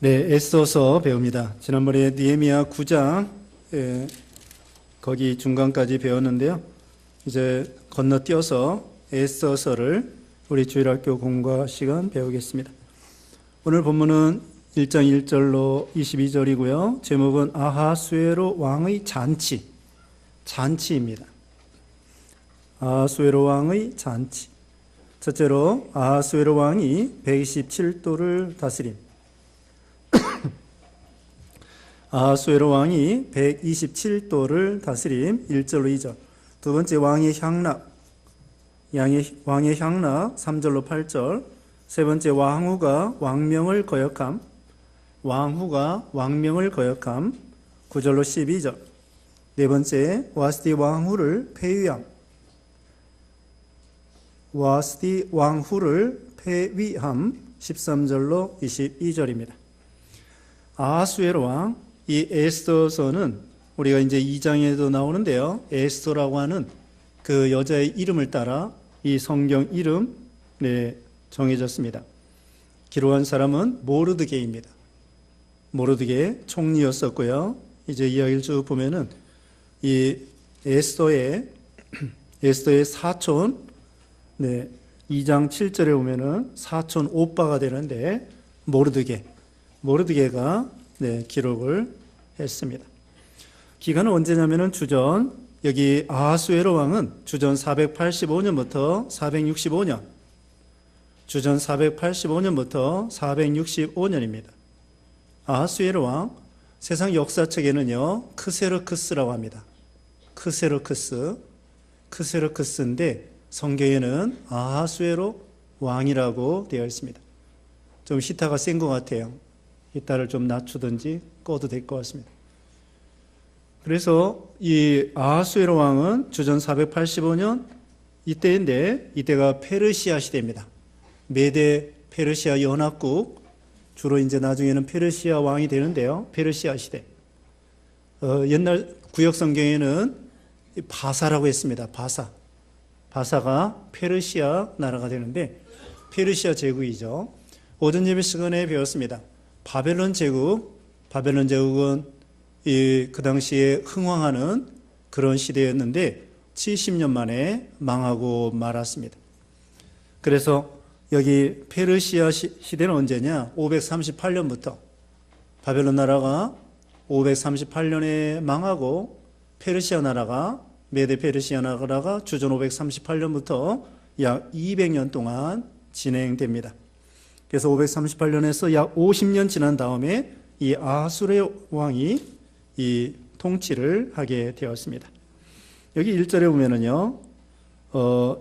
네, 에스더서 배웁니다. 지난번에 느헤미야 9장 거기 중간까지 배웠는데요. 이제 건너뛰어서 에스더서를 우리 주일학교 공과 시간 배우겠습니다. 오늘 본문은 1장 1절로 22절이고요. 제목은 아하수에로 왕의 잔치입니다. 아하수에로 왕의 잔치. 첫째로 아하수에로 왕이 127도를 다스림. 아하수에로 왕이 127도를 다스림 1절로 2절. 두 번째 왕의 향락 3절로 8절. 세 번째 왕후가 왕명을 거역함 9절로 12절. 네 번째 와스디 왕후를 폐위함 13절로 22절입니다. 아하수에로 왕, 이 에스더서는 우리가 이제 2장에도 나오는데요. 에스더라고 하는 그 여자의 이름을 따라 이 성경 이름 정해졌습니다. 기록한 사람은 모르드게입니다. 모르드게 총리였었고요. 이제 이야기를 쭉 보면은 이 에스더의 사촌, 2장 7절에 보면은 사촌 오빠가 되는데 모르드게가 기록을 했습니다. 기간은 언제냐면은 여기 아하수에로 왕은 주전 485년부터 465년, 주전 485년부터 465년입니다. 아하수에로 왕, 세상 역사책에는요, 크세르크스라고 합니다. 크세르크스인데 성경에는 아하수에로 왕이라고 되어 있습니다. 좀 히타가 센 것 같아요. 히타를 좀 낮추든지 꺼도 될 것 같습니다. 그래서 이 아하수에로 왕은 주전 485년 이때인데, 이때가 페르시아 시대입니다. 메데 페르시아 연합국, 주로 이제 나중에는 페르시아 왕이 되는데요. 페르시아 시대. 옛날 구역 성경에는 바사라고 했습니다. 바사가 페르시아 나라가 되는데 페르시아 제국이죠. 오전 예배 시간에 배웠습니다. 바벨론 제국은 그 당시에 흥왕하는 그런 시대였는데 70년 만에 망하고 말았습니다. 그래서 여기 페르시아 시대는 언제냐? 538년부터 바벨론 나라가 538년에 망하고 페르시아 나라가 메데 페르시아 나라가 주전 538년부터 약 200년 동안 진행됩니다. 그래서 538년에서 약 50년 지난 다음에 이 아하수에로 왕이 이 통치를 하게 되었습니다. 여기 1절에 보면은요,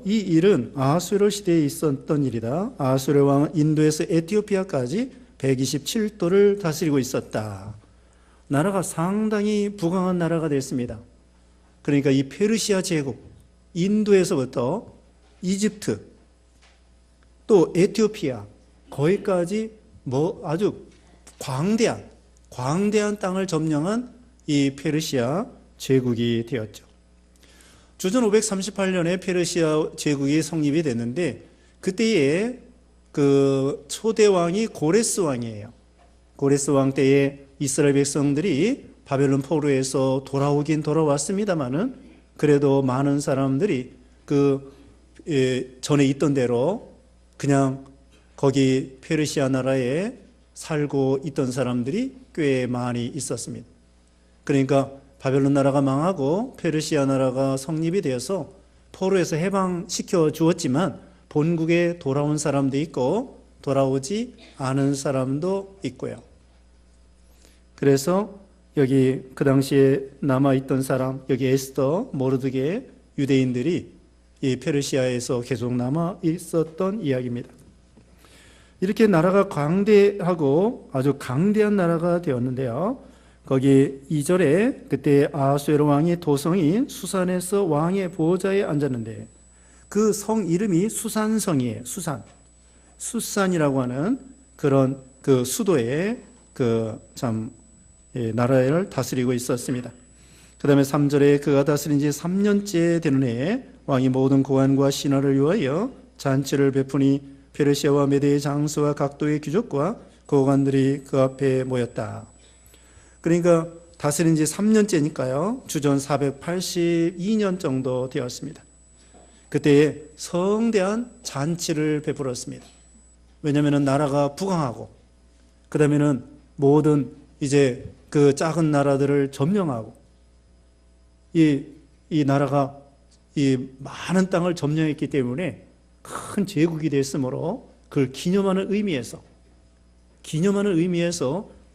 이 일은 아하수에로 시대에 있었던 일이다. 아하수에로 왕은 인도에서 에티오피아까지 127도를 다스리고 있었다. 나라가 상당히 부강한 나라가 됐습니다. 그러니까 이 페르시아 제국, 인도에서부터 이집트, 또 에티오피아, 거기까지 아주 광대한 땅을 점령한 이 페르시아 제국이 되었죠. 주전 538년에 페르시아 제국이 성립이 됐는데, 그때의 그 초대 왕이 고레스 왕이에요. 고레스 왕 때에 이스라엘 백성들이 바벨론 포로에서 돌아왔습니다만은, 그래도 많은 사람들이 전에 있던 대로 그냥 거기 페르시아 나라에 살고 있던 사람들이 꽤 많이 있었습니다. 그러니까 바벨론 나라가 망하고 페르시아 나라가 성립이 되어서 포로에서 해방시켜 주었지만 본국에 돌아온 사람도 있고 돌아오지 않은 사람도 있고요. 그래서 여기 그 당시에 남아있던 사람, 여기 에스더, 모르드게 유대인들이 이 페르시아에서 계속 남아 있었던 이야기입니다. 이렇게 나라가 광대하고 아주 강대한 나라가 되었는데요. 거기 2절에 그때 아하수에로 왕이 도성인 수산에서 왕의 보호자에 앉았는데, 그 성 이름이 수산성이에요. 수산이라고 하는 그런 그 수도에 나라를 다스리고 있었습니다. 그 다음에 3절에 그가 다스린 지 3년째 되는 해에 왕이 모든 고관과 신하를 위하여 잔치를 베푸니 페르시아와 메대의 장수와 각도의 귀족과 거관들이 그 앞에 모였다. 그러니까 다스린 지 3년째니까요. 주전 482년 정도 되었습니다. 그때에 성대한 잔치를 베풀었습니다. 왜냐하면 나라가 부강하고, 그 다음에는 모든 이제 그 작은 나라들을 점령하고, 이 나라가 이 많은 땅을 점령했기 때문에 큰 제국이 됐으므로 그걸 기념하는 의미에서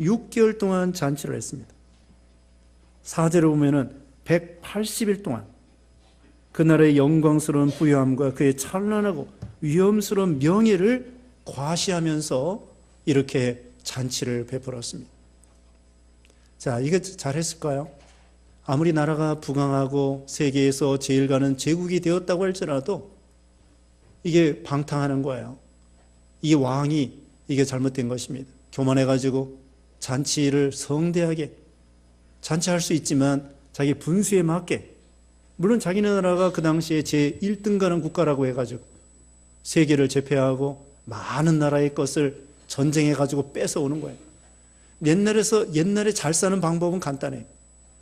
6개월 동안 잔치를 했습니다. 4절을 보면은 180일 동안 그 나라의 영광스러운 부유함과 그의 찬란하고 위엄스러운 명예를 과시하면서 이렇게 잔치를 베풀었습니다. 자, 이거 잘했을까요? 아무리 나라가 부강하고 세계에서 제일 가는 제국이 되었다고 할지라도 이게 방탕하는 거예요. 이 왕이 이게 잘못된 것입니다. 교만해가지고 잔치를 성대하게 잔치할 수 있지만 자기 분수에 맞게, 물론 자기 나라가 그 당시에 제1등 가는 국가라고 해가지고 세계를 제패하고 많은 나라의 것을 전쟁해가지고 뺏어오는 거예요. 옛날에 잘 사는 방법은 간단해요.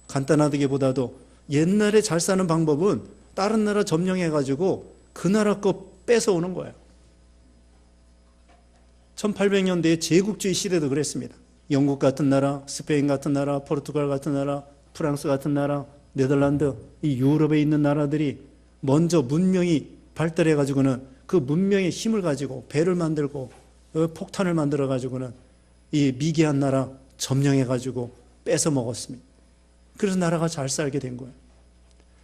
간단하다기보다도 옛날에 잘 사는 방법은 다른 나라 점령해가지고 그 나라 거 뺏어오는 거예요. 1800년대의 제국주의 시대도 그랬습니다. 영국 같은 나라, 스페인 같은 나라, 포르투갈 같은 나라, 프랑스 같은 나라, 네덜란드, 이 유럽에 있는 나라들이 먼저 문명이 발달해가지고는 그 문명의 힘을 가지고 배를 만들고 폭탄을 만들어가지고는 이 미개한 나라 점령해가지고 뺏어 먹었습니다. 그래서 나라가 잘 살게 된 거예요.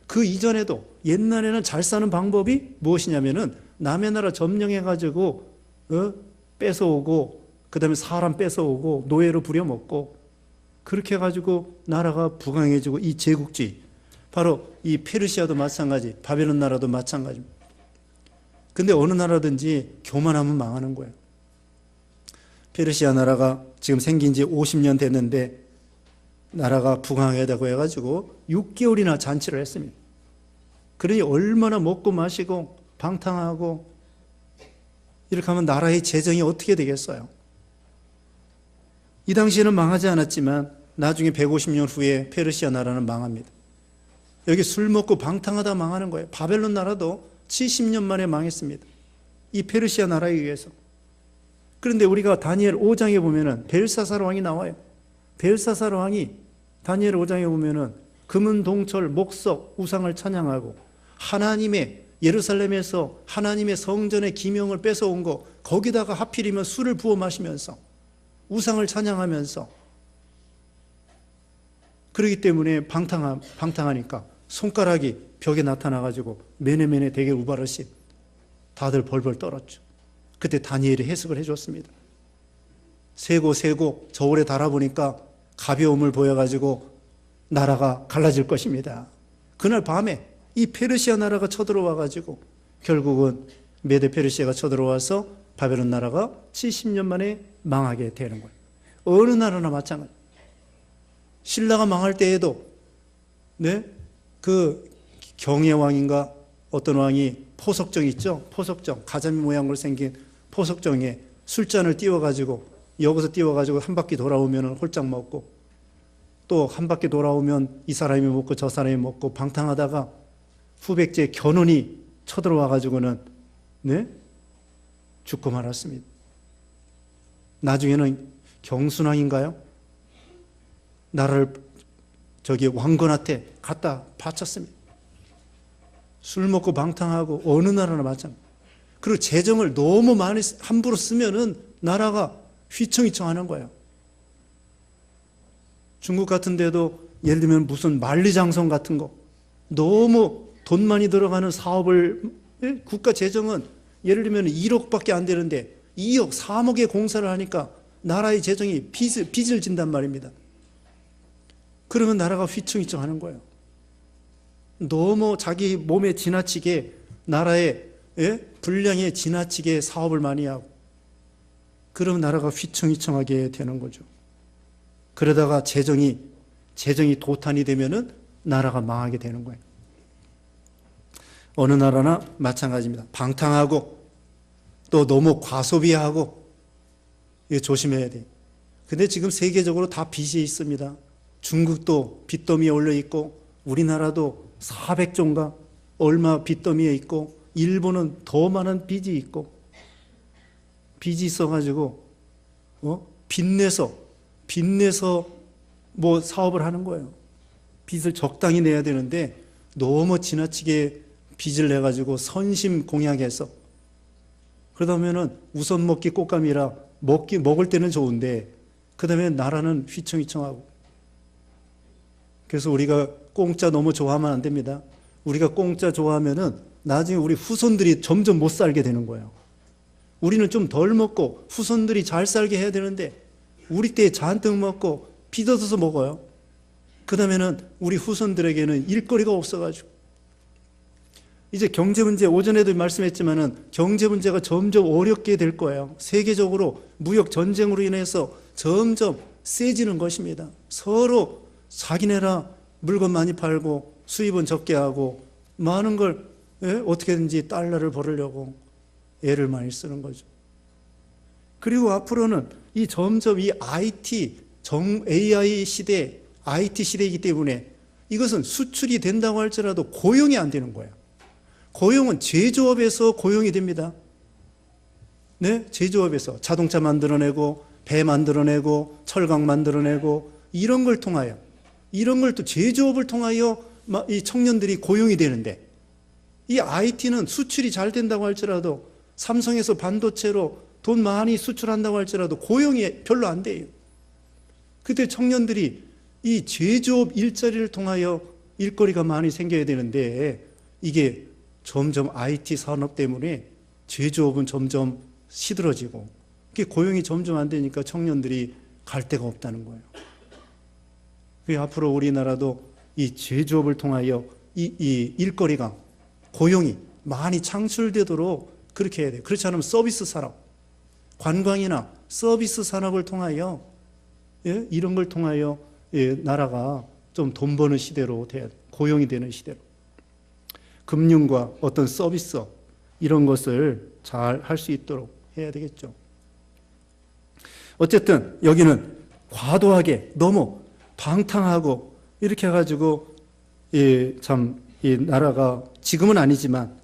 그 이전에도 옛날에는 잘 사는 방법이 무엇이냐면은 남의 나라 점령해가지고 뺏어오고, 그 다음에 사람 뺏어오고 노예로 부려먹고, 그렇게 해가지고 나라가 부강해지고, 이 제국주의, 바로 이 페르시아도 마찬가지, 바벨론 나라도 마찬가지입니다. 근데 어느 나라든지 교만하면 망하는 거예요. 페르시아 나라가 지금 생긴 지 50년 됐는데 나라가 부강하다고 해가지고 6개월이나 잔치를 했습니다. 그러니 얼마나 먹고 마시고 방탕하고 이렇게 하면 나라의 재정이 어떻게 되겠어요? 이 당시에는 망하지 않았지만 나중에 150년 후에 페르시아 나라는 망합니다. 여기 술 먹고 방탕하다 망하는 거예요. 바벨론 나라도 70년 만에 망했습니다. 이 페르시아 나라에 의해서. 그런데 우리가 다니엘 5장에 보면은 벨사살 왕이 나와요. 벨사살 왕이 다니엘 5장에 보면은 금은 동철, 목석, 우상을 찬양하고 하나님의 예루살렘에서 하나님의 성전의 기명을 뺏어온 거, 거기다가 하필이면 술을 부어 마시면서 우상을 찬양하면서, 그렇기 때문에 방탕하니까 손가락이 벽에 나타나가지고 메네메네 대게 우바르신 다들 벌벌 떨었죠. 그때 다니엘이 해석을 해줬습니다. 세고 저울에 달아보니까 가벼움을 보여가지고 나라가 갈라질 것입니다. 그날 밤에 이 페르시아 나라가 쳐들어와가지고 결국은 메데 페르시아가 쳐들어와서 바벨론 나라가 70년 만에 망하게 되는 거예요. 어느 나라나 마찬가지. 신라가 망할 때에도 그 경혜왕인가 어떤 왕이 포석정 있죠? 포석정, 가자미 모양으로 생긴 포석정에 술잔을 띄워가지고 여기서 띄워가지고 한 바퀴 돌아오면 홀짝 먹고, 또 한 바퀴 돌아오면 이 사람이 먹고 저 사람이 먹고 방탕하다가 후백제 견훤이 쳐들어와가지고는 죽고 말았습니다. 나중에는 경순왕인가요? 나라를 왕건한테 갖다 바쳤습니다. 술 먹고 방탕하고 어느 나라나 마찬가지. 그리고 재정을 너무 많이 함부로 쓰면은 나라가 휘청휘청하는 거예요. 중국 같은 데도 예를 들면 무슨 만리장성 같은 거, 너무 돈 많이 들어가는 사업을, 국가 재정은 예를 들면 1억밖에 안 되는데 2억, 3억의 공사를 하니까 나라의 재정이 빚을 진단 말입니다. 그러면 나라가 휘청휘청하는 거예요. 너무 자기 몸에 지나치게, 나라의 분량에 지나치게 사업을 많이 하고, 그러면 나라가 휘청휘청하게 되는 거죠. 그러다가 재정이 도탄이 되면은 나라가 망하게 되는 거예요. 어느 나라나 마찬가지입니다. 방탕하고 또 너무 과소비하고 이거 조심해야 돼. 근데 지금 세계적으로 다 빚이 있습니다. 중국도 빚더미에 올려 있고, 우리나라도 400조인가 얼마 빚더미에 있고, 일본은 더 많은 빚이 있고, 빚이 있어가지고 빚내서 뭐 사업을 하는 거예요. 빚을 적당히 내야 되는데 너무 지나치게 빚을 내가지고 선심 공약해서, 그러다 보면은 우선 먹기 꽃감이라 먹을 때는 좋은데 그 다음에 나라는 휘청휘청하고. 그래서 우리가 공짜 너무 좋아하면 안 됩니다. 우리가 공짜 좋아하면은 나중에 우리 후손들이 점점 못 살게 되는 거예요. 우리는 좀 덜 먹고 후손들이 잘 살게 해야 되는데 우리 때 잔뜩 먹고 빚 얻어서 먹어요. 그 다음에는 우리 후손들에게는 일거리가 없어가지고. 이제 경제 문제, 오전에도 말씀했지만은 경제 문제가 점점 어렵게 될 거예요. 세계적으로 무역 전쟁으로 인해서 점점 세지는 것입니다. 서로 자기네라 물건 많이 팔고 수입은 적게 하고 많은 걸 어떻게든지 달러를 벌으려고 애를 많이 쓰는 거죠. 그리고 앞으로는 점점 이 AI 시대, IT 시대이기 때문에 이것은 수출이 된다고 할지라도 고용이 안 되는 거예요. 고용은 제조업에서 고용이 됩니다. 네? 제조업에서 자동차 만들어내고 배 만들어내고 철강 만들어내고 이런 걸 통하여, 이런 걸 또 제조업을 통하여 이 청년들이 고용이 되는데, 이 IT는 수출이 잘 된다고 할지라도 삼성에서 반도체로 돈 많이 수출한다고 할지라도 고용이 별로 안 돼요. 그때 청년들이 이 제조업 일자리를 통하여 일거리가 많이 생겨야 되는데 이게 점점 IT 산업 때문에 제조업은 점점 시들어지고 그게 고용이 점점 안 되니까 청년들이 갈 데가 없다는 거예요. 앞으로 우리나라도 이 제조업을 통하여 이 일거리가, 고용이 많이 창출되도록 그렇게 해야 돼요. 그렇지 않으면 서비스 산업, 관광이나 서비스 산업을 통하여, 이런 걸 통하여 나라가 좀 돈 버는 시대로 돼야 돼요. 고용이 되는 시대로. 금융과 어떤 서비스 이런 것을 잘 할 수 있도록 해야 되겠죠. 어쨌든 여기는 과도하게 너무 방탕하고 이렇게 해가지고 참 이 나라가 지금은 아니지만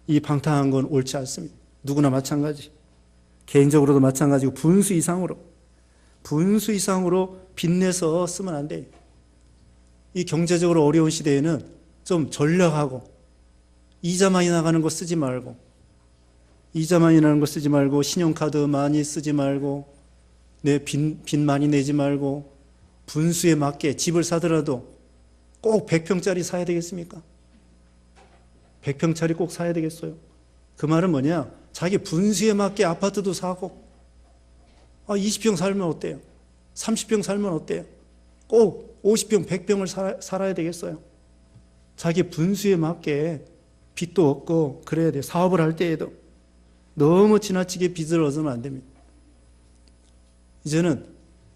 이 방탕한 건 옳지 않습니다. 누구나 마찬가지. 개인적으로도 마찬가지고 분수 이상으로 빚내서 쓰면 안 돼요. 이 경제적으로 어려운 시대에는 좀 전략하고 이자 많이 나가는 거 쓰지 말고 신용카드 많이 쓰지 말고 빚 많이 내지 말고 분수에 맞게 집을 사더라도 꼭 100평짜리 사야 되겠습니까? 100평짜리 꼭 사야 되겠어요? 그 말은 뭐냐? 자기 분수에 맞게 아파트도 사고 20평 살면 어때요? 30평 살면 어때요? 꼭 50평, 100평을 살아야 되겠어요? 자기 분수에 맞게 빚도 없고 그래야 돼요. 사업을 할 때에도 너무 지나치게 빚을 얻으면 안 됩니다. 이제는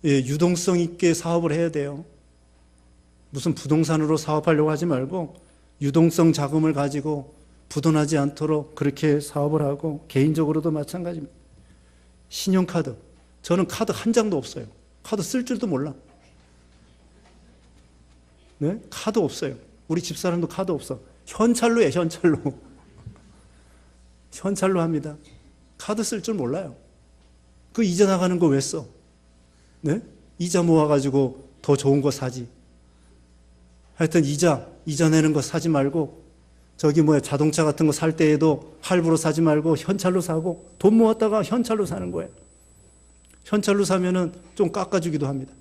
유동성 있게 사업을 해야 돼요. 무슨 부동산으로 사업하려고 하지 말고 유동성 자금을 가지고 부도나지 않도록 그렇게 사업을 하고, 개인적으로도 마찬가지입니다. 신용카드, 저는 카드 한 장도 없어요. 카드 쓸 줄도 몰라. 네? 카드 없어요. 우리 집사람도 카드 없어. 현찰로 해요. 현찰로 합니다. 카드 쓸 줄 몰라요. 그 이자 나가는 거 왜 써? 네? 이자 모아가지고 더 좋은 거 사지. 하여튼 이자 내는 거 사지 말고, 자동차 같은 거 살 때에도 할부로 사지 말고 현찰로 사고, 돈 모았다가 현찰로 사는 거예요. 현찰로 사면은 좀 깎아주기도 합니다.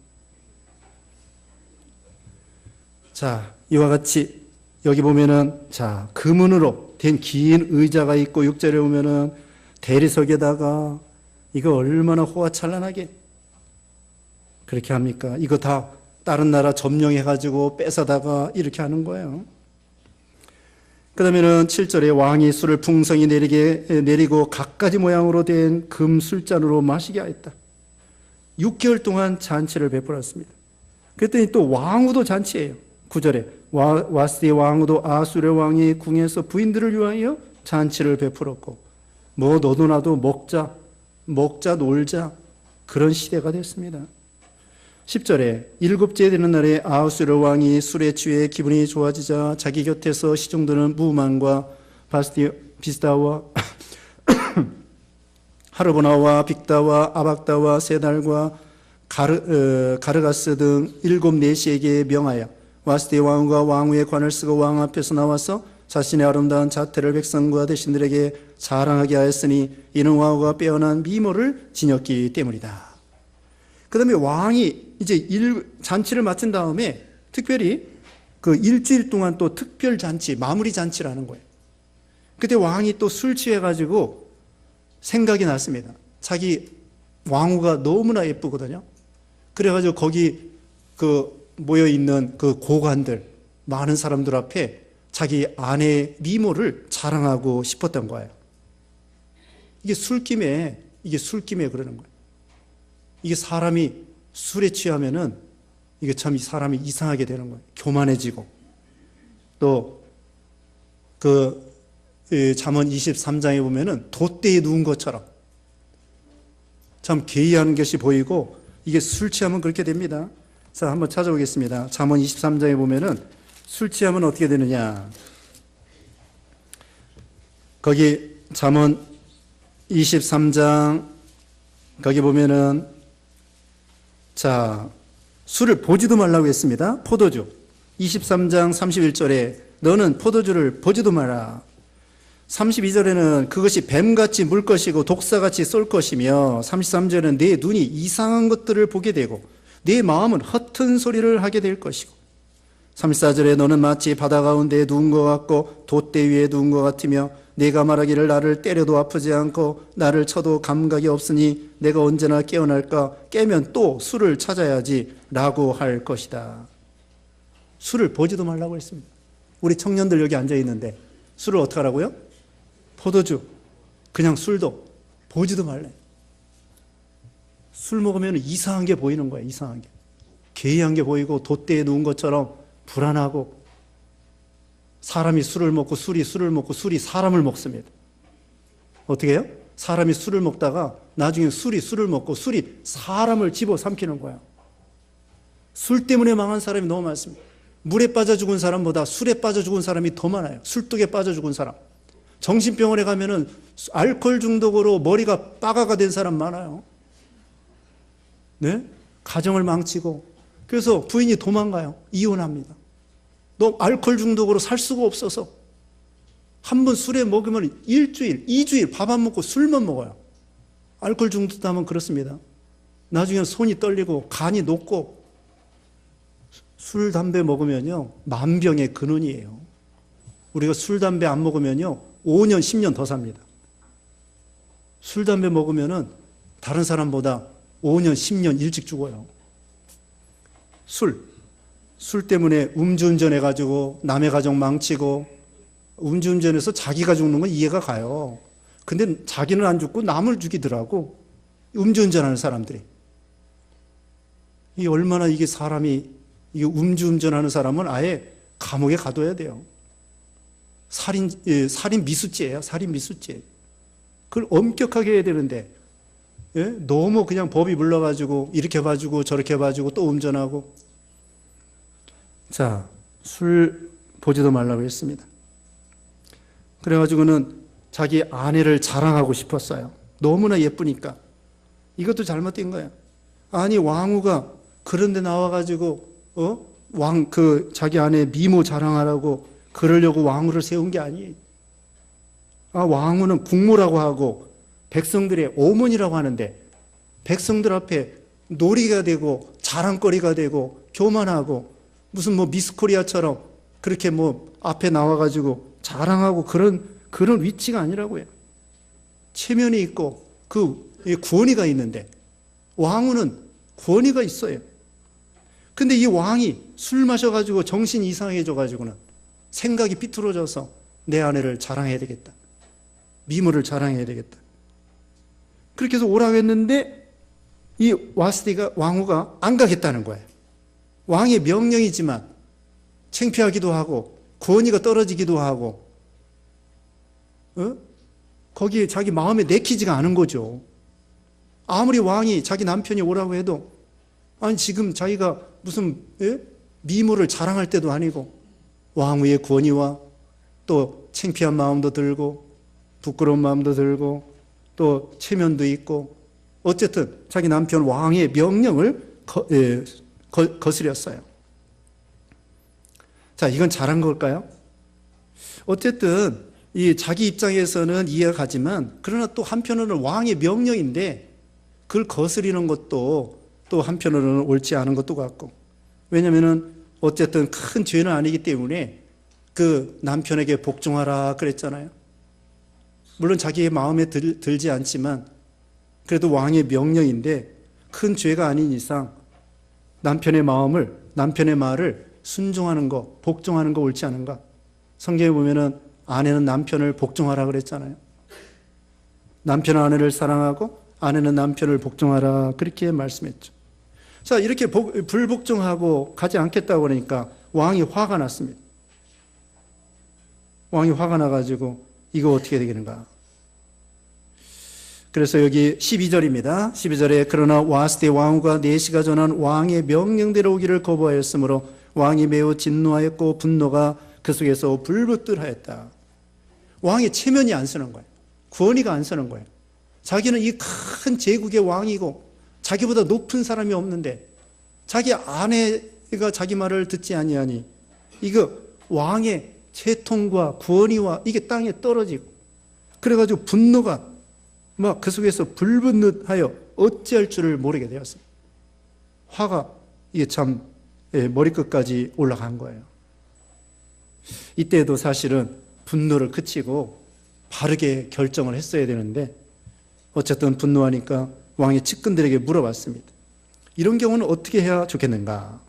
자, 이와 같이 여기 보면은 금은으로 된 긴 의자가 있고, 6절에 보면은 대리석에다가 이거 얼마나 호화찬란하게 그렇게 합니까? 이거 다 다른 나라 점령해가지고 뺏어다가 이렇게 하는 거예요. 그 다음에는 7절에 왕이 술을 풍성히 내리고 갖가지 모양으로 된 금 술잔으로 마시게 하였다. 6개월 동안 잔치를 베풀었습니다. 그랬더니 또 왕후도 잔치예요. 9절에 와스의 왕후도 아수르의 왕이 궁에서 부인들을 위하여 잔치를 베풀었고, 너도 나도 먹자 놀자 그런 시대가 됐습니다. 10절에 일곱째 되는 날에 아하수에로 왕이 술에 취해 기분이 좋아지자 자기 곁에서 시종드는 무만과 비스다와 하르보나와 빅다와 아박다와 세달과 가르가스 등 일곱 내시에게 명하여 와스디 왕후가 왕후의 관을 쓰고 왕 앞에서 나와서 자신의 아름다운 자태를 백성과 대신들에게 자랑하게 하였으니 이는 왕후가 빼어난 미모를 지녔기 때문이다. 그 다음에 왕이 이제 잔치를 마친 다음에 특별히 그 일주일 동안 또 특별 잔치, 마무리 잔치라는 거예요. 그때 왕이 또 술 취해가지고 생각이 났습니다. 자기 왕후가 너무나 예쁘거든요. 그래가지고 거기 그 모여있는 그 고관들, 많은 사람들 앞에 자기 아내의 미모를 자랑하고 싶었던 거예요. 이게 술김에 그러는 거예요. 이게 사람이 술에 취하면은 이게 참 사람이 이상하게 되는 거예요. 교만해지고. 또 그 잠언 23장에 보면은 돛대에 누운 것처럼 참 괴이한 것이 보이고 이게 술 취하면 그렇게 됩니다. 자, 한번 찾아보겠습니다. 잠언 23장에 보면은 술 취하면 어떻게 되느냐. 거기 잠언 23장 거기 보면은 자, 술을 보지도 말라고 했습니다. 포도주. 23장 31절에 너는 포도주를 보지도 마라. 32절에는 그것이 뱀같이 물 것이고 독사같이 쏠 것이며 33절에는 내 눈이 이상한 것들을 보게 되고 내 마음은 허튼 소리를 하게 될 것이고 34절에 너는 마치 바다 가운데에 누운 것 같고 돛대 위에 누운 것 같으며 내가 말하기를 나를 때려도 아프지 않고 나를 쳐도 감각이 없으니 내가 언제나 깨어날까 깨면 또 술을 찾아야지 라고 할 것이다. 술을 보지도 말라고 했습니다. 우리 청년들 여기 앉아 있는데 술을 어떻게 하라고요? 포도주, 그냥 술도 보지도 말래. 술 먹으면 이상한 게 보이는 거야. 이상한 게. 괴이한 게 보이고 돛대에 누운 것처럼 불안하고 사람이 술을 먹고 술을 먹고 술이 사람을 먹습니다. 어떻게 해요? 사람이 술을 먹다가 나중에 술을 먹고 술이 사람을 집어삼키는 거야. 술 때문에 망한 사람이 너무 많습니다. 물에 빠져 죽은 사람보다 술에 빠져 죽은 사람이 더 많아요. 술독에 빠져 죽은 사람. 정신병원에 가면은 알코올 중독으로 머리가 빠가가 된 사람 많아요. 네? 가정을 망치고 그래서 부인이 도망가요. 이혼합니다. 너 알코올 중독으로 살 수가 없어서 한 번 술에 먹으면 일주일, 2주일 밥 안 먹고 술만 먹어요. 알코올 중독하면 그렇습니다. 나중에 손이 떨리고 간이 녹고 술, 담배 먹으면요 만병의 근원이에요. 우리가 술, 담배 안 먹으면요 5년, 10년 더 삽니다. 술, 담배 먹으면은 다른 사람보다 5년, 10년 일찍 죽어요. 술 때문에 음주운전 해가지고 남의 가정 망치고 음주운전해서 자기가 죽는 건 이해가 가요. 근데 자기는 안 죽고 남을 죽이더라고. 음주운전하는 사람들이. 이게 얼마나 이게 사람이 이게 음주운전하는 사람은 아예 감옥에 가둬야 돼요. 살인 미수죄예요. 살인 미수죄. 그걸 엄격하게 해야 되는데 예? 너무 그냥 법이 물러가지고 이렇게 봐주고 저렇게 봐주고 또 운전하고. 자, 술 보지도 말라고 했습니다. 그래가지고는 자기 아내를 자랑하고 싶었어요. 너무나 예쁘니까. 이것도 잘못된 거야. 아니 왕후가 그런데 나와가지고 자기 아내 미모 자랑하라고 그러려고 왕후를 세운 게 아니에요. 왕후는 국모라고 하고 백성들의 어머니라고 하는데 백성들 앞에 놀이가 되고 자랑거리가 되고 교만하고 무슨 미스 코리아처럼 그렇게 앞에 나와가지고 자랑하고 그런 위치가 아니라고요. 체면이 있고 그 권위가 있는데 왕후는 권위가 있어요. 근데 이 왕이 술 마셔가지고 정신이 이상해져가지고는 생각이 삐뚤어져서 내 아내를 자랑해야 되겠다. 미모를 자랑해야 되겠다. 그렇게 해서 오라고 했는데 이 와스디가 왕후가 안 가겠다는 거예요. 왕의 명령이지만 창피하기도 하고 권위가 떨어지기도 하고 거기에 자기 마음에 내키지가 않은 거죠. 아무리 왕이 자기 남편이 오라고 해도 아니 지금 자기가 무슨 미모를 자랑할 때도 아니고 왕후의 권위와 또 창피한 마음도 들고 부끄러운 마음도 들고 또 체면도 있고 어쨌든 자기 남편 왕의 명령을 거스렸어요. 자, 이건 잘한 걸까요? 어쨌든 이 자기 입장에서는 이해가 가지만 그러나 또 한편으로는 왕의 명령인데 그걸 거스리는 것도 또 한편으로는 옳지 않은 것도 같고, 왜냐하면 어쨌든 큰 죄는 아니기 때문에 그 남편에게 복종하라 그랬잖아요. 물론 자기의 마음에 들지 않지만 그래도 왕의 명령인데 큰 죄가 아닌 이상 남편의 말을 순종하는 거, 복종하는 거 옳지 않은가? 성경에 보면은 아내는 남편을 복종하라 그랬잖아요. 남편은 아내를 사랑하고 아내는 남편을 복종하라 그렇게 말씀했죠. 자, 이렇게 불복종하고 가지 않겠다고 그러니까 왕이 화가 났습니다. 왕이 화가 나가지고 이거 어떻게 되겠는가? 그래서 여기 12절입니다. 12절에 그러나 와스대 왕후가 내시가 전한 왕의 명령대로 오기를 거부하였으므로 왕이 매우 진노하였고 분노가 그 속에서 불붙들하였다. 왕의 체면이 안 서는 거예요. 권위가 안 서는 거예요. 자기는 이 큰 제국의 왕이고 자기보다 높은 사람이 없는데 자기 아내가 자기 말을 듣지 아니하니 이거 왕의 채통과 권위와 이게 땅에 떨어지고 그래가지고 분노가 막 그 속에서 불붙듯하여 어찌할 줄을 모르게 되었습니다. 화가 이게 참 머리끝까지 올라간 거예요. 이때도 사실은 분노를 그치고 바르게 결정을 했어야 되는데 어쨌든 분노하니까 왕이 측근들에게 물어봤습니다. 이런 경우는 어떻게 해야 좋겠는가?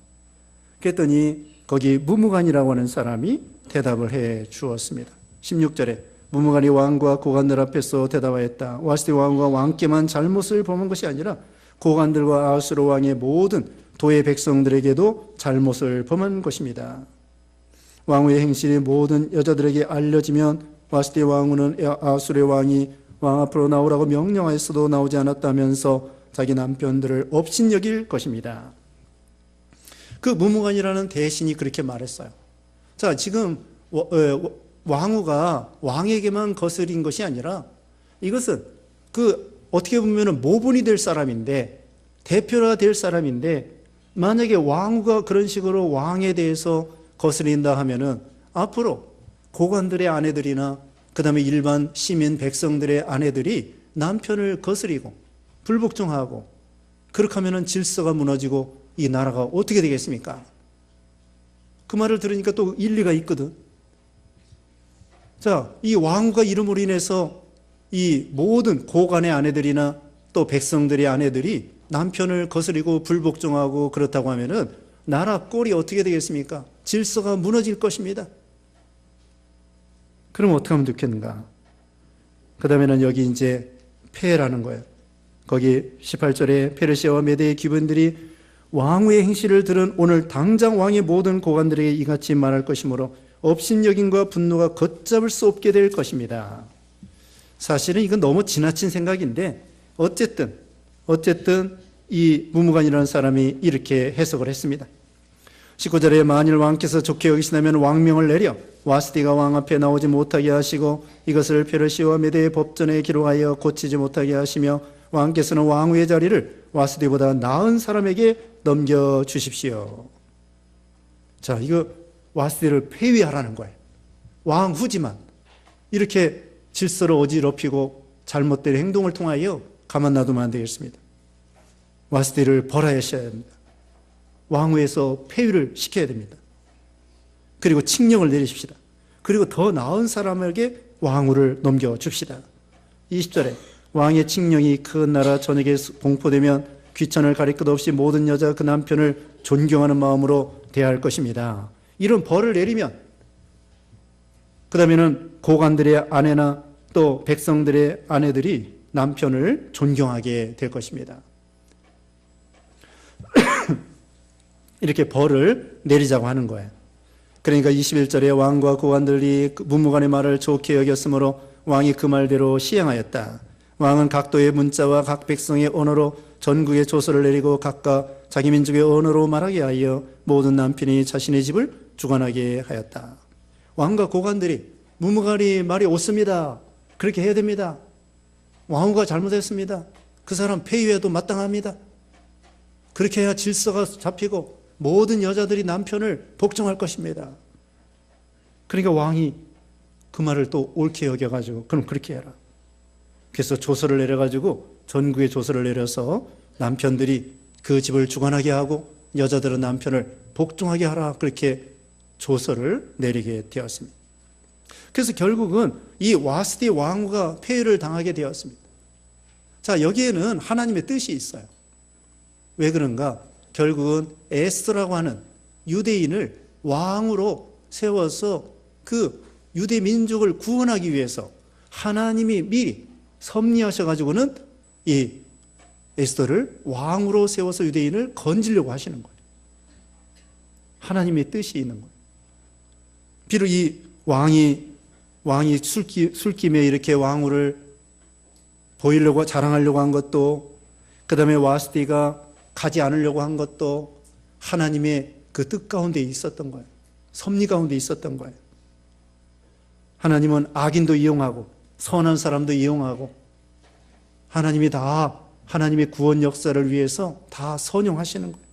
그랬더니 거기 무무간이라고 하는 사람이 대답을 해 주었습니다. 16절에 무무간이 왕과 고관들 앞에서 대답하였다. 와스디 왕과 왕께만 잘못을 범한 것이 아니라 고관들과 아하수르 왕의 모든 도의 백성들에게도 잘못을 범한 것입니다. 왕후의 행실이 모든 여자들에게 알려지면 와스디 왕후는 아하수르 왕이 왕 앞으로 나오라고 명령하였어도 나오지 않았다면서 자기 남편들을 업신여길 것입니다. 그 무무간이라는 대신이 그렇게 말했어요. 자, 지금 왕후가 왕에게만 거스린 것이 아니라 이것은 어떻게 보면 모분이 될 사람인데 대표가 될 사람인데 만약에 왕후가 그런 식으로 왕에 대해서 거스린다 하면은 앞으로 고관들의 아내들이나 그 다음에 일반 시민 백성들의 아내들이 남편을 거스리고 불복종하고 그렇게 하면은 질서가 무너지고 이 나라가 어떻게 되겠습니까? 그 말을 들으니까 또 일리가 있거든. 자, 이 왕후가 이름으로 인해서 이 모든 고관의 아내들이나 또 백성들의 아내들이 남편을 거스리고 불복종하고 그렇다고 하면은 나라 꼴이 어떻게 되겠습니까? 질서가 무너질 것입니다. 그럼 어떻게 하면 좋겠는가? 그 다음에는 여기 이제 폐해라는 거예요. 거기 18절에 페르시아와 메대의 기분들이 왕후의 행실을 들은 오늘 당장 왕의 모든 고관들에게 이같이 말할 것이므로 업신여김과 분노가 걷잡을 수 없게 될 것입니다. 사실은 이건 너무 지나친 생각인데 어쨌든 이 무무간이라는 사람이 이렇게 해석을 했습니다. 19절에 만일 왕께서 좋게 여기시다면 왕명을 내려 와스디가 왕 앞에 나오지 못하게 하시고 이것을 페르시아와 메대의 법전에 기록하여 고치지 못하게 하시며 왕께서는 왕후의 자리를 와스디보다 나은 사람에게 넘겨주십시오. 자, 이거 와스디를 폐위하라는 거예요. 왕후지만 이렇게 질서를 어지럽히고 잘못된 행동을 통하여 가만 놔두면 안 되겠습니다. 와스디를 벌하셔야 합니다. 왕후에서 폐위를 시켜야 됩니다. 그리고 칙령을 내리십시다. 그리고 더 나은 사람에게 왕후를 넘겨줍시다. 20절에 왕의 칙령이 큰 나라 전역에 공포되면 귀천을 가릴 것 없이 모든 여자 그 남편을 존경하는 마음으로 대할 것입니다. 이런 벌을 내리면 그 다음에는 고관들의 아내나 또 백성들의 아내들이 남편을 존경하게 될 것입니다. 이렇게 벌을 내리자고 하는 거예요. 그러니까 21절에 왕과 고관들이 무무간의 말을 좋게 여겼으므로 왕이 그 말대로 시행하였다. 왕은 각도의 문자와 각 백성의 언어로 전국에 조서를 내리고 각각 자기 민족의 언어로 말하게 하여 모든 남편이 자신의 집을 주관하게 하였다. 왕과 고관들이 무무가리 말이 옳습니다. 그렇게 해야 됩니다. 왕후가 잘못했습니다. 그 사람 폐위해도 마땅합니다. 그렇게 해야 질서가 잡히고 모든 여자들이 남편을 복종할 것입니다. 그러니까 왕이 그 말을 또 옳게 여겨가지고 그럼 그렇게 해라. 그래서 조서를 내려가지고 전국에 조서를 내려서 남편들이 그 집을 주관하게 하고 여자들은 남편을 복종하게 하라. 그렇게 조서를 내리게 되었습니다. 그래서 결국은 이 와스디 왕후가 폐위를 당하게 되었습니다. 자, 여기에는 하나님의 뜻이 있어요. 왜 그런가? 결국은 에스더라고 하는 유대인을 왕으로 세워서 그 유대 민족을 구원하기 위해서 하나님이 미리 섭리하셔가지고는 이 에스더를 왕으로 세워서 유대인을 건지려고 하시는 거예요. 하나님의 뜻이 있는 거예요. 비록 이 왕이 술김에 이렇게 왕후를 보이려고 자랑하려고 한 것도, 그 다음에 와스디가 가지 않으려고 한 것도 하나님의 그 뜻 가운데 있었던 거예요. 섭리 가운데 있었던 거예요. 하나님은 악인도 이용하고 선한 사람도 이용하고 하나님이 다 하나님의 구원 역사를 위해서 다 선용하시는 거예요.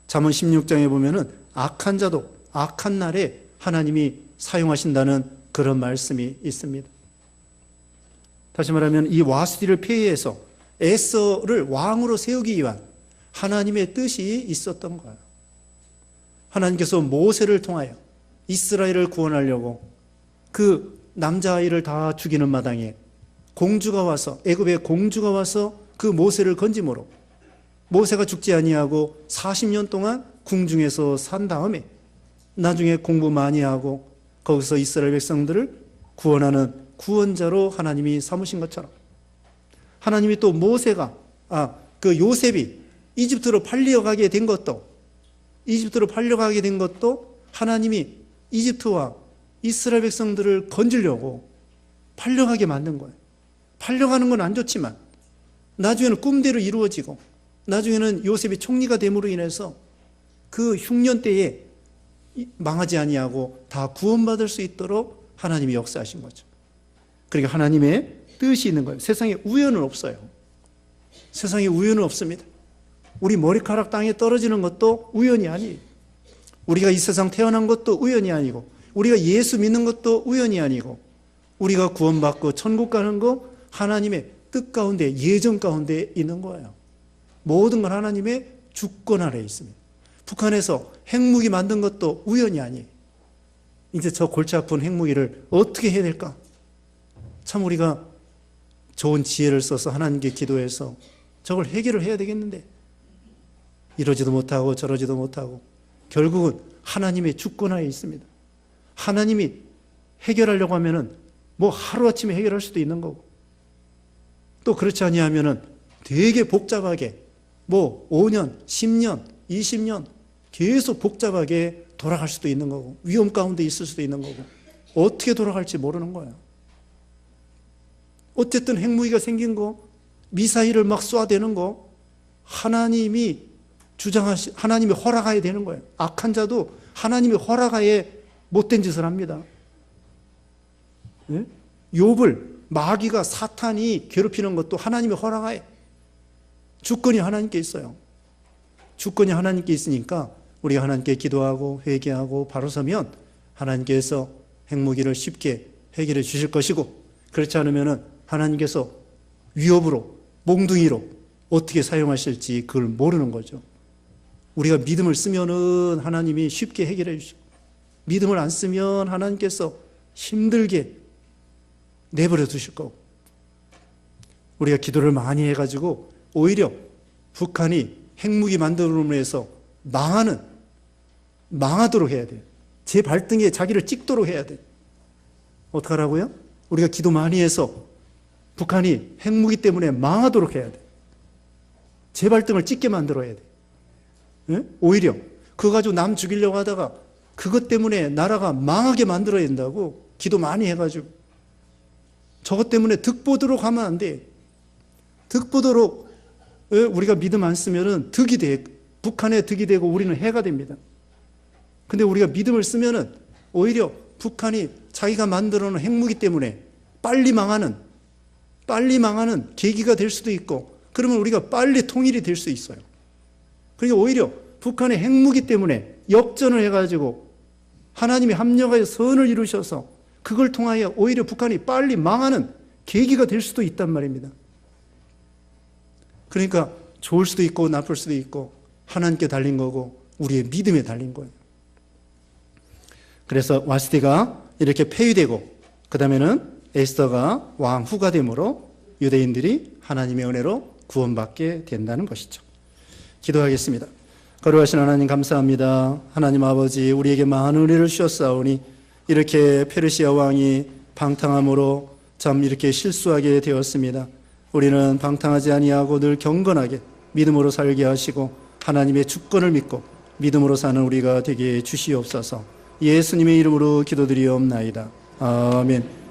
잠언 16장에 보면은 악한 자도 악한 날에 하나님이 사용하신다는 그런 말씀이 있습니다. 다시 말하면 이 와스디를 폐위해서 에서를 왕으로 세우기 위한 하나님의 뜻이 있었던 거예요. 하나님께서 모세를 통하여 이스라엘을 구원하려고 그 남자아이를 다 죽이는 마당에 공주가 와서, 애굽의 공주가 와서 그 모세를 건짐으로 모세가 죽지 아니하고 40년 동안 궁중에서 산 다음에 나중에 공부 많이 하고 거기서 이스라엘 백성들을 구원하는 구원자로 하나님이 삼으신 것처럼, 하나님이 또 모세가 그 요셉이 이집트로 팔려가게 된 것도 하나님이 이집트와 이스라엘 백성들을 건지려고 팔려가게 만든 거예요. 팔려가는 건 안 좋지만 나중에는 꿈대로 이루어지고 나중에는 요셉이 총리가 됨으로 인해서 그 흉년 때에 망하지 아니하고 다 구원받을 수 있도록 하나님이 역사하신 거죠. 그러니까 하나님의 뜻이 있는 거예요. 세상에 우연은 없어요. 세상에 우연은 없습니다. 우리 머리카락 땅에 떨어지는 것도 우연이 아니에요. 우리가 이 세상 태어난 것도 우연이 아니고, 우리가 예수 믿는 것도 우연이 아니고, 우리가 구원받고 천국 가는 거 하나님의 뜻 가운데, 예정 가운데 있는 거예요. 모든 건 하나님의 주권 아래에 있습니다. 북한에서 핵무기 만든 것도 우연이 아니에요. 이제 저 골치 아픈 핵무기를 어떻게 해야 될까? 참 우리가 좋은 지혜를 써서 하나님께 기도해서 저걸 해결을 해야 되겠는데 이러지도 못하고 저러지도 못하고 결국은 하나님의 주권하에 있습니다. 하나님이 해결하려고 하면은 뭐 하루아침에 해결할 수도 있는 거고, 또 그렇지 아니하면은 되게 복잡하게 뭐 5년, 10년, 20년 계속 복잡하게 돌아갈 수도 있는 거고, 위험 가운데 있을 수도 있는 거고, 어떻게 돌아갈지 모르는 거예요. 어쨌든 핵무기가 생긴 거, 미사일을 막 쏴대는 거, 하나님이 하나님이 허락하에 되는 거예요. 악한 자도 하나님이 허락하에 못된 짓을 합니다. 네? 욥을 마귀가 사탄이 괴롭히는 것도 하나님의 허락하에, 주권이 하나님께 있어요. 주권이 하나님께 있으니까 우리가 하나님께 기도하고 회개하고 바로 서면 하나님께서 핵무기를 쉽게 해결해 주실 것이고, 그렇지 않으면 하나님께서 위협으로, 몽둥이로 어떻게 사용하실지 그걸 모르는 거죠. 우리가 믿음을 쓰면은 하나님이 쉽게 해결해 주시고, 믿음을 안 쓰면 하나님께서 힘들게 내버려 두실 거고, 우리가 기도를 많이 해가지고 오히려 북한이 핵무기 만들음으로 해서 망하도록 해야 돼요. 제 발등에 자기를 찍도록 해야 돼요. 어떡하라고요? 우리가 기도 많이 해서 북한이 핵무기 때문에 망하도록 해야 돼요. 제 발등을 찍게 만들어야 돼요. 네? 오히려 그거 가지고 남 죽이려고 하다가 그것 때문에 나라가 망하게 만들어야 된다고 기도 많이 해가지고 저것 때문에 득보도록 하면 안 돼. 득보도록 우리가 믿음 안 쓰면은 득이 돼. 북한에 득이 되고 우리는 해가 됩니다. 근데 우리가 믿음을 쓰면은 오히려 북한이 자기가 만들어 놓은 핵무기 때문에 빨리 망하는 계기가 될 수도 있고, 그러면 우리가 빨리 통일이 될 수 있어요. 그러니까 오히려 북한의 핵무기 때문에 역전을 해가지고 하나님이 합력하여 선을 이루셔서 그걸 통하여 오히려 북한이 빨리 망하는 계기가 될 수도 있단 말입니다. 그러니까 좋을 수도 있고 나쁠 수도 있고 하나님께 달린 거고 우리의 믿음에 달린 거예요. 그래서 와스티가 이렇게 폐위되고 그 다음에는 에스더가 왕 후가 되므로 유대인들이 하나님의 은혜로 구원받게 된다는 것이죠. 기도하겠습니다. 거룩하신 하나님 감사합니다. 하나님 아버지, 우리에게 많은 은혜를 주셨사오니 이렇게 페르시아 왕이 방탕함으로 참 이렇게 실수하게 되었습니다. 우리는 방탕하지 아니하고 늘 경건하게 믿음으로 살게 하시고 하나님의 주권을 믿고 믿음으로 사는 우리가 되게 주시옵소서. 예수님의 이름으로 기도드리옵나이다. 아멘.